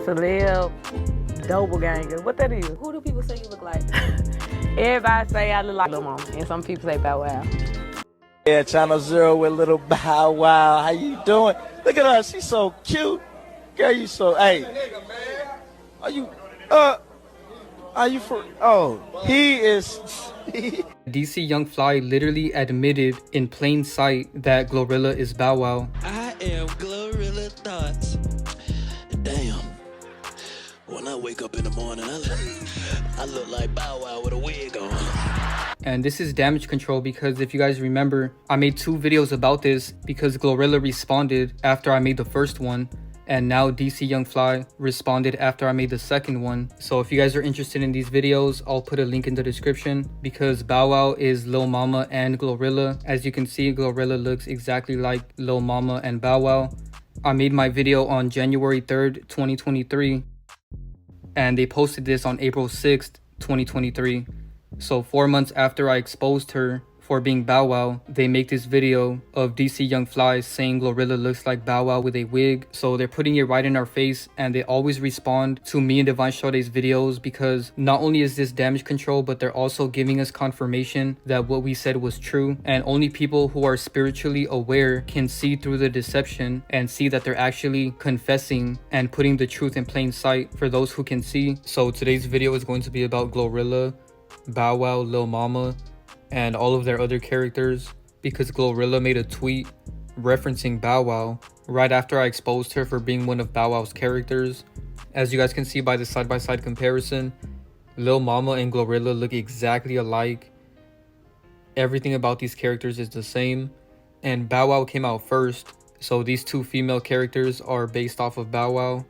celeb doppelganger. What that is? Who do people say you look like? Everybody say I look like Lil Mama, and some people say Bow Wow. Yeah, Channel Zero with little Bow Wow. How you doing? Look at her. She's so cute. Girl, you so, hey. Are you for, oh, he is. DC YoungFly literally admitted in plain sight that GloRilla is Bow Wow. I am GloRilla Thoughts. Damn. When I wake up in the morning, I look like Bow Wow with a wig on. And this is damage control because if you guys remember, I made 2 videos about this because GloRilla responded after I made the first one. And now DC YoungFly responded after I made the second one. So if you guys are interested in these videos, I'll put a link in the description because Bow Wow is Lil Mama and GloRilla. As you can see, GloRilla looks exactly like Lil Mama and Bow Wow. I made my video on January 3rd, 2023. And they posted this on April 6th, 2023. So 4 months after I exposed her for being Bow Wow, they make this video of DC YoungFly saying GloRilla looks like Bow Wow with a wig. So they're putting it right in our face, and they always respond to me and Divine Sade's videos because not only is this damage control, but they're also giving us confirmation that what we said was true. And only people who are spiritually aware can see through the deception and see that they're actually confessing and putting the truth in plain sight for those who can see. So today's video is going to be about GloRilla, Bow Wow, Lil Mama, and all of their other characters because GloRilla made a tweet referencing Bow Wow right after I exposed her for being one of Bow Wow's characters. As you guys can see by the side-by-side comparison, Lil Mama and GloRilla look exactly alike. Everything about these characters is the same, and Bow Wow came out first, so these 2 female characters are based off of Bow Wow.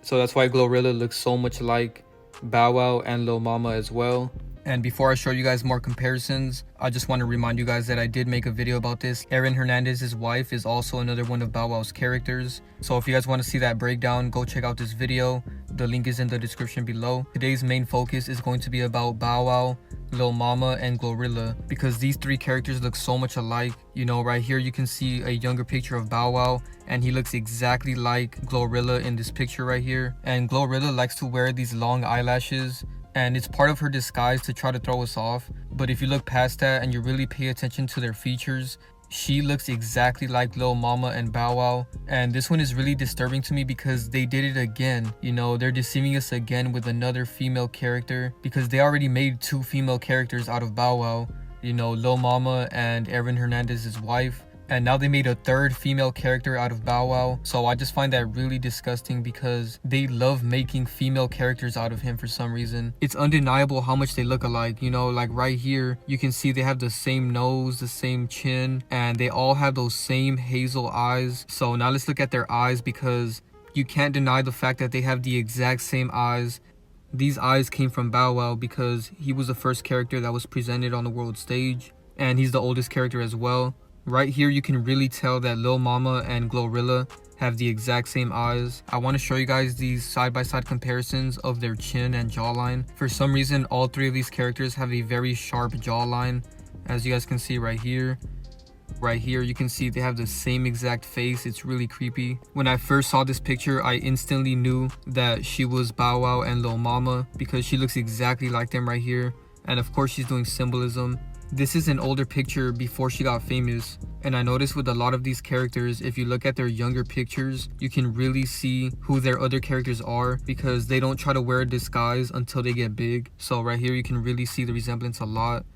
So that's why GloRilla looks so much like Bow Wow and Lil Mama as well. And before I show you guys more comparisons, I just want to remind you guys that I did make a video about this. Hernandez's wife is also another one of Bow Wow's characters. So if you guys want to see that breakdown, go check out this video. The link is in the description below. Today's main focus is going to be about Bow Wow, Lil Mama, and GloRilla because these 3 characters look so much alike. You know, right here you can see a younger picture of Bow Wow, and he looks exactly like GloRilla in this picture right here. And GloRilla likes to wear these long eyelashes, and it's part of her disguise to try to throw us off. But if you look past that and you really pay attention to their features, she looks exactly like Lil Mama and Bow Wow. And this one is really disturbing to me because they did it again. You know, they're deceiving us again with another female character because they already made 2 female characters out of Bow Wow. You know, Lil Mama and Hernandez's wife. And now they made a 3rd female character out of Bow Wow. So I just find that really disgusting because they love making female characters out of him for some reason. It's undeniable how much they look alike. You know, like right here, you can see they have the same nose, the same chin, and they all have those same hazel eyes. So now let's look at their eyes because you can't deny the fact that they have the exact same eyes. These eyes came from Bow Wow because he was the first character that was presented on the world stage, and he's the oldest character as well. Right here you can really tell that Lil Mama and GloRilla have the exact same eyes. I want to show you guys these side-by-side comparisons of their chin and jawline. For some reason, all 3 of these characters have a very sharp jawline, as you guys can see right here. Right here you can see they have the same exact face. It's really creepy. When I first saw this picture, I instantly knew that she was Bow Wow and Lil Mama because she looks exactly like them right here. And of course she's doing symbolism. This is an older picture before she got famous, and I noticed with a lot of these characters, if you look at their younger pictures, you can really see who their other characters are because they don't try to wear a disguise until they get big. So right here you can really see the resemblance a lot.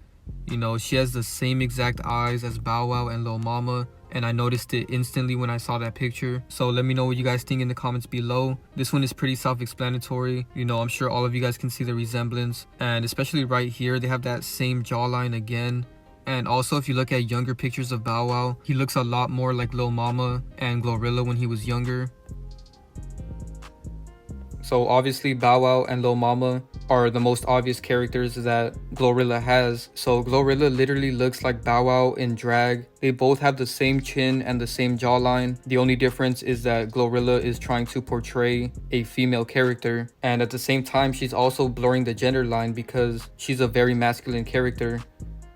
You know, she has the same exact eyes as Bow Wow and Lil Mama, and I noticed it instantly when I saw that picture. So let me know what you guys think in the comments below. This one is pretty self-explanatory. You know, I'm sure all of you guys can see the resemblance, and especially right here they have that same jawline again. And also if you look at younger pictures of Bow Wow, he looks a lot more like Lil Mama and GloRilla when he was younger. So obviously Bow Wow and Lil Mama are the most obvious characters that GloRilla has. So GloRilla literally looks like Bow Wow in drag. They both have the same chin and the same jawline. The only difference is that GloRilla is trying to portray a female character, and at the same time she's also blurring the gender line because she's a very masculine character.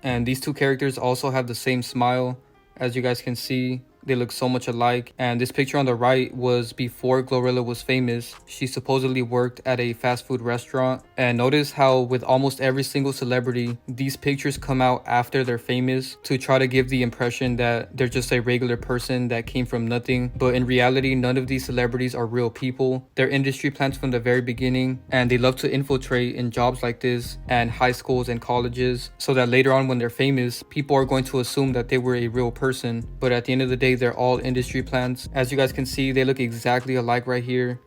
And these 2 characters also have the same smile, as you guys can see. They look so much alike. And this picture on the right was before GloRilla was famous. She supposedly worked at a fast food restaurant. And notice how with almost every single celebrity, these pictures come out after they're famous to try to give the impression that they're just a regular person that came from nothing. But in reality, none of these celebrities are real people. They're industry plants from the very beginning, and they love to infiltrate in jobs like this and high schools and colleges, so that later on when they're famous, people are going to assume that they were a real person. But at the end of the day, they're all industry plants. As you guys can see, they look exactly alike right here.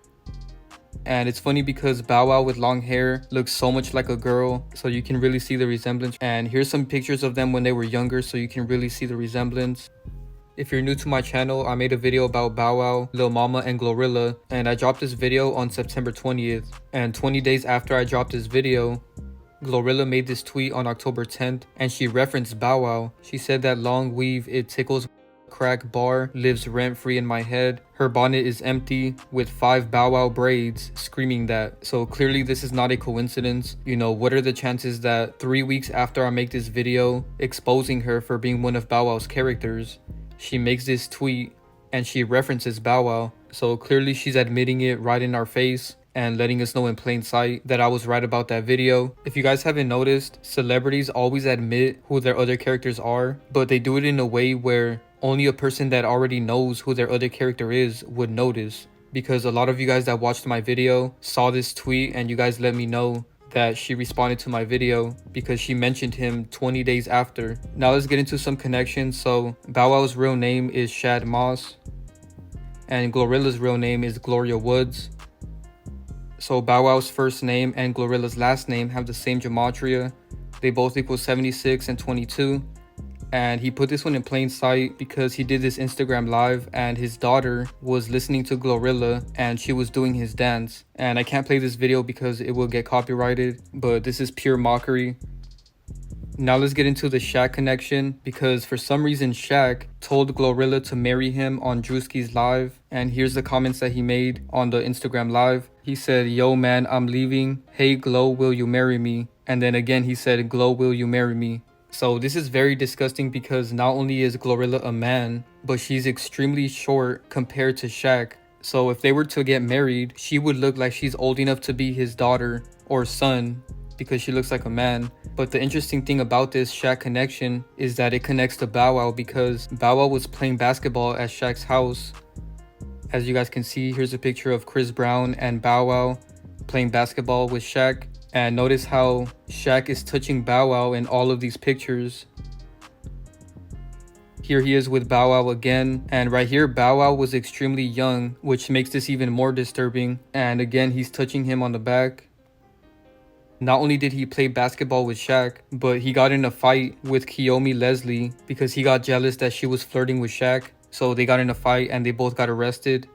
And it's funny because Bow Wow with long hair looks so much like a girl, so you can really see the resemblance. And here's some pictures of them when they were younger, so you can really see the resemblance. If you're new to my channel, I made a video about Bow Wow, Lil Mama, and GloRilla, and I dropped this video on September 20th. And 20 days after I dropped this video, GloRilla made this tweet on October 10th, and she referenced Bow Wow. She said that long weave, it tickles crack bar, lives rent-free in my head. Her bonnet is empty with 5 Bow Wow braids, screaming that. So clearly this is not a coincidence. You know, what are the chances that 3 weeks after I make this video exposing her for being one of Bow Wow's characters, she makes this tweet and she references Bow Wow? So clearly she's admitting it right in our face and letting us know in plain sight that I was right about that video. If you guys haven't noticed, celebrities always admit who their other characters are, but they do it in a way where only a person that already knows who their other character is would notice. Because a lot of you guys that watched my video saw this tweet and you guys let me know that she responded to my video because she mentioned him 20 days after. Now let's get into some connections. So Bow Wow's real name is Shad Moss, and GloRilla's real name is Gloria Woods. So Bow Wow's first name and GloRilla's last name have the same gematria. They both equal 76 and 22. And he put this one in plain sight because he did this Instagram live and his daughter was listening to GloRilla and she was doing his dance. And I can't play this video because it will get copyrighted, but this is pure mockery. Now let's get into the Shaq connection, because for some reason Shaq told GloRilla to marry him on Druski's live. And here's the comments that he made on the Instagram live. He said, "Yo man, I'm leaving. Hey Glo, will you marry me?" And then again he said, "Glo, will you marry me?" So this is very disgusting because not only is GloRilla a man, but she's extremely short compared to Shaq. So if they were to get married, she would look like she's old enough to be his daughter or son because she looks like a man. But the interesting thing about this Shaq connection is that it connects to Bow Wow because Bow Wow was playing basketball at Shaq's house. As you guys can see, here's a picture of Chris Brown and Bow Wow playing basketball with Shaq. And notice how Shaq is touching Bow Wow in all of these pictures. Here he is with Bow Wow again. And right here, Bow Wow was extremely young, which makes this even more disturbing. And again, he's touching him on the back. Not only did he play basketball with Shaq, but he got in a fight with Kiyomi Leslie because he got jealous that she was flirting with Shaq. So they got in a fight and they both got arrested.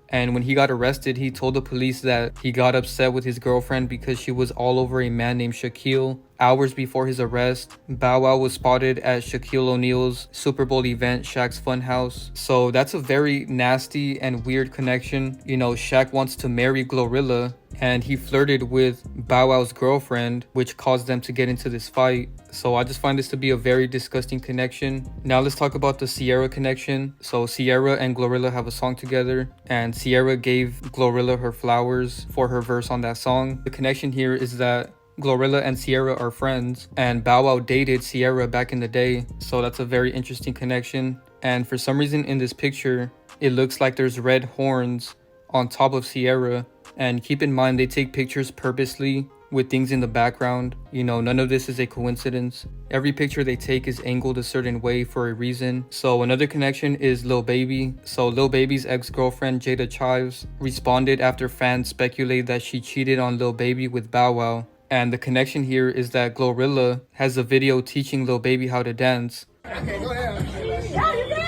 And when he got arrested, he told the police that he got upset with his girlfriend because she was all over a man named Shaquille. Hours before his arrest, Bow Wow was spotted at Shaquille O'Neal's Super Bowl event, Shaq's Funhouse. So that's a very nasty and weird connection. You know, Shaq wants to marry GloRilla and he flirted with Bow Wow's girlfriend, which caused them to get into this fight. So I just find this to be a very disgusting connection. Now let's talk about the Ciara connection. So Ciara and GloRilla have a song together, and Ciara gave GloRilla her flowers for her verse on that song. The connection here is that GloRilla and Ciara are friends, and Bow Wow dated Ciara back in the day. So that's a very interesting connection. And for some reason in this picture, it looks like there's red horns on top of Ciara. And keep in mind, they take pictures purposely with things in the background. You know, none of this is a coincidence. Every picture they take is angled a certain way for a reason. So another connection is Lil Baby. So Lil Baby's ex-girlfriend Jayda Cheaves responded after fans speculated that she cheated on Lil Baby with Bow Wow. And the connection here is that GloRilla has a video teaching Lil Baby how to dance. Okay, go ahead. Yeah, you ready? Yeah. You ready?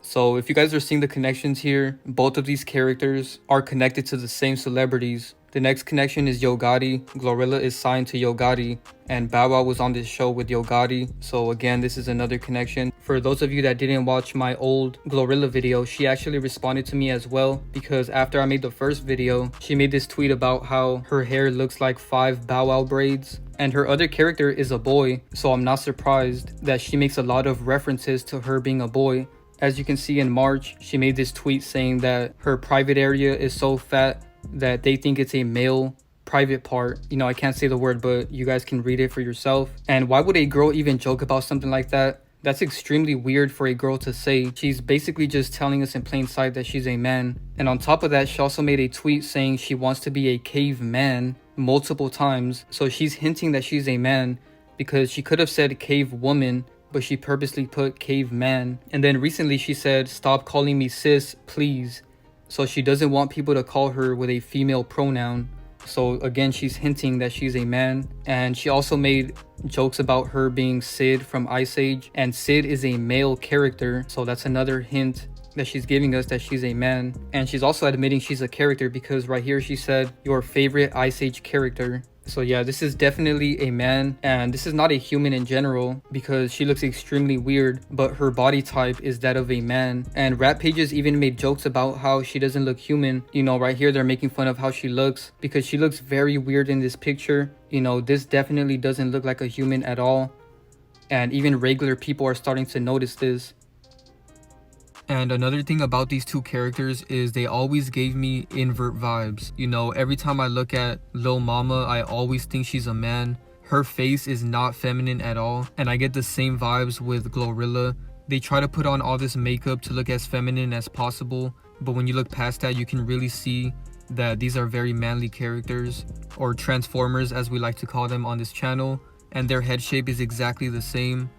So if you guys are seeing the connections here, both of these characters are connected to the same celebrities. The next connection is Yogatti. GloRilla is signed to Yogatti, and Bow Wow was on this show with Yogatti. So again, this is another connection. For those of you that didn't watch my old GloRilla video, she actually responded to me as well, because after I made the first video, she made this tweet about how her hair looks like 5 Bow Wow braids. And her other character is a boy, so I'm not surprised that she makes a lot of references to her being a boy. As you can see, in March, she made this tweet saying that her private area is so fat that they think it's a male private part. You know, I can't say the word, but you guys can read it for yourself. And why would a girl even joke about something like that? That's extremely weird for a girl to say. She's basically just telling us in plain sight that she's a man. And on top of that, she also made a tweet saying she wants to be a caveman multiple times. So she's hinting that she's a man because she could have said cave woman, but she purposely put caveman. And then recently she said, "Stop calling me sis, please." So she doesn't want people to call her with a female pronoun. So again, she's hinting that she's a man. And she also made jokes about her being Sid from Ice Age, and Sid is a male character, so that's another hint that she's giving us that she's a man. And she's also admitting she's a character because right here she said your favorite Ice Age character. So yeah, this is definitely a man, and this is not a human in general because she looks extremely weird, but her body type is that of a man. And rap pages even made jokes about how she doesn't look human. You know, right here they're making fun of how she looks because she looks very weird in this picture. You know, this definitely doesn't look like a human at all. And even regular people are starting to notice this. And another thing about these two characters is they always gave me invert vibes. You know, every time I look at Lil Mama, I always think she's a man. Her face is not feminine at all. And I get the same vibes with GloRilla. They try to put on all this makeup to look as feminine as possible. But when you look past that, you can really see that these are very manly characters, or transformers as we like to call them on this channel. And their head shape is exactly the same.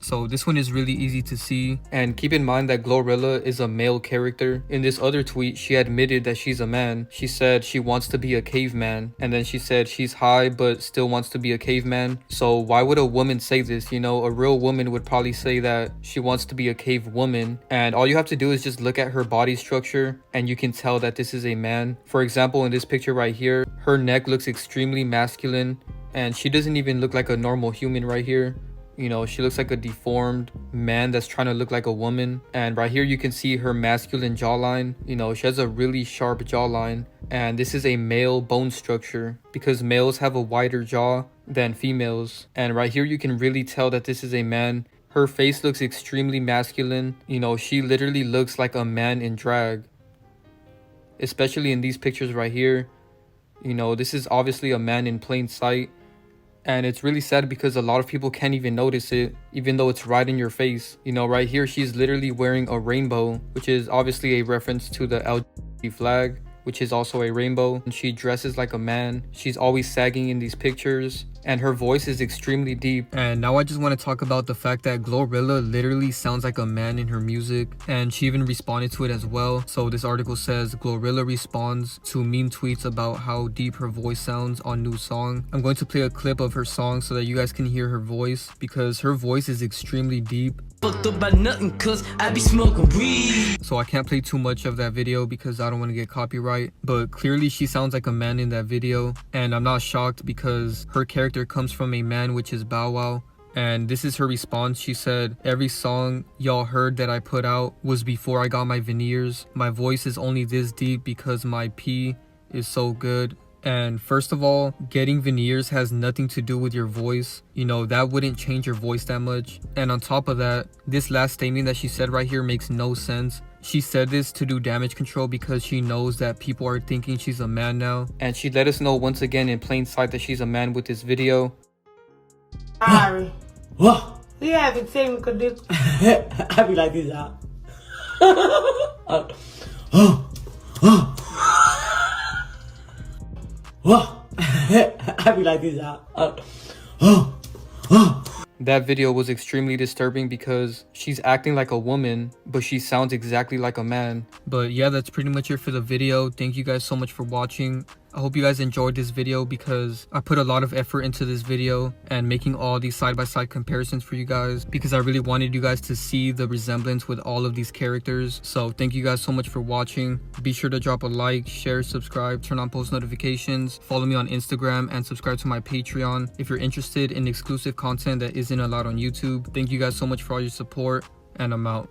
So this one is really easy to see. And keep in mind that GloRilla is a male character. In this other tweet, she admitted that she's a man. She said she wants to be a caveman. And then she said she's high but still wants to be a caveman. So why would a woman say this? You know, a real woman would probably say that she wants to be a cave woman. And all you have to do is just look at her body structure and you can tell that this is a man. For example, in this picture right here, her neck looks extremely masculine. And she doesn't even look like a normal human right here. You know, she looks like a deformed man that's trying to look like a woman. And right here you can see her masculine jawline. You know, she has a really sharp jawline. And this is a male bone structure because males have a wider jaw than females. And right here you can really tell that this is a man. Her face looks extremely masculine. You know, she literally looks like a man in drag. Especially in these pictures right here. You know, this is obviously a man in plain sight. And it's really sad because a lot of people can't even notice it, even though it's right in your face. You know, right here, she's literally wearing a rainbow, which is obviously a reference to the LGBT flag, which is also a rainbow. And she dresses like a man. She's always sagging in these pictures. And her voice is extremely deep. And now I just want to talk about the fact that GloRilla literally sounds like a man in her music. And she even responded to it as well. So this article says, GloRilla responds to meme tweets about how deep her voice sounds on new song. I'm going to play a clip of her song so that you guys can hear her voice, because her voice is extremely deep. Fucked up by nothing cause I be smoking weed. So I can't play too much of that video because I don't want to get copyright. But clearly she sounds like a man in that video. And I'm not shocked because her character comes from a man, which is Bow Wow. And this is her response. She said, every song y'all heard that I put out was before I got my veneers. My voice is only this deep because my pee is so good. And first of all, getting veneers has nothing to do with your voice. You know, that wouldn't change your voice that much. And on top of that, this last statement that she said right here makes no sense. She said this to do damage control because she knows that people are thinking she's a man now. And she let us know once again in plain sight that she's a man with this video. Sorry. What? We having technical difficulties. I be like this, y'all. What? I be like this, y'all. That video was extremely disturbing because she's acting like a woman, but she sounds exactly like a man. But yeah, that's pretty much it for the video. Thank you guys so much for watching. I hope you guys enjoyed this video because I put a lot of effort into this video and making all these side-by-side comparisons for you guys because I really wanted you guys to see the resemblance with all of these characters. So thank you guys so much for watching. Be sure to drop a like, share, subscribe, turn on post notifications, follow me on Instagram, and subscribe to my Patreon if you're interested in exclusive content that isn't allowed on YouTube. Thank you guys so much for all your support, and I'm out.